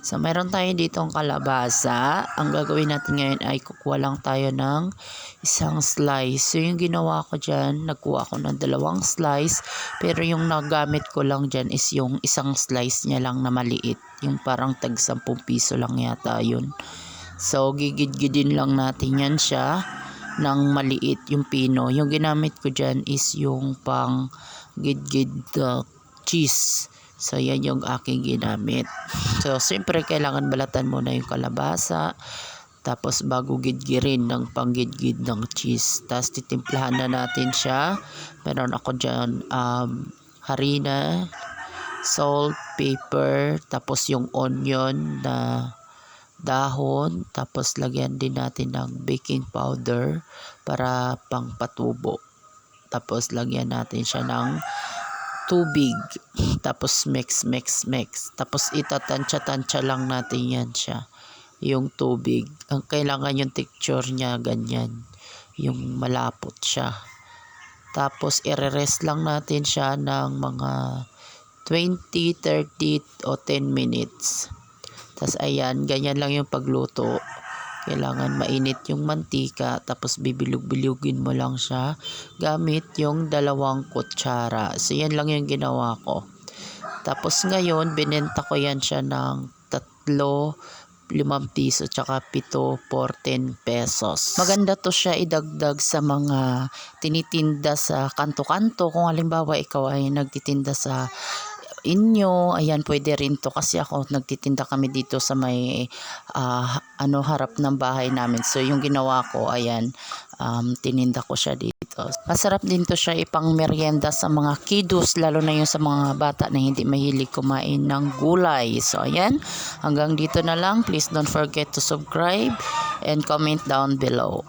So, meron tayo ditong kalabasa. Ang gagawin natin ngayon ay kukuha lang tayo ng isang slice. So, yung ginawa ko dyan, nagkuha ko ng 2 slice. Pero yung nagamit ko lang dyan is yung isang slice niya lang na maliit. Yung parang tag 10 piso lang yata yun. So, gigid-gidin lang natin yan siya ng maliit, yung pino. Yung ginamit ko dyan is yung pang gid-gid cheese. So, yan yung aking ginamit. So, siyempre, kailangan balatan muna yung kalabasa. Tapos, bago gidgirin ng panggidgid ng cheese. Tapos, titimplahan na natin siya. Meron ako dyan harina, salt, pepper, tapos yung onion na dahon. Tapos, lagyan din natin ng baking powder para pangpatubo. Tapos, lagyan natin siya ng tubig. Tapos mix. Tapos itatansya-tansya lang natin yan siya. Yung tubig. Ang kailangan yung texture niya ganyan. Yung malapot siya. Tapos i-rest lang natin siya ng mga 20, 30 o 10 minutes. Tapos ayan, ganyan lang yung pagluto. Kailangan mainit yung mantika, tapos bibilog-bilugin mo lang siya gamit yung 2 kutsara. So, yan lang yung ginawa ko. Tapos ngayon, binenta ko yan siya ng 3, 5 piso, tsaka 7 for 10 pesos. Maganda to siya idagdag sa mga tinitinda sa kanto-kanto. Kung halimbawa ikaw ay nagtitinda sa inyo, ayan, pwede rin to kasi ako nagtitinda kami dito sa may harap ng bahay namin. So yung ginawa ko, ayan, tininda ko siya dito. Masarap din to siya ipang merienda sa mga kiddos, lalo na yung sa mga bata na hindi mahilig kumain ng gulay. So ayan, hanggang dito na lang. Please don't forget to subscribe and comment down below.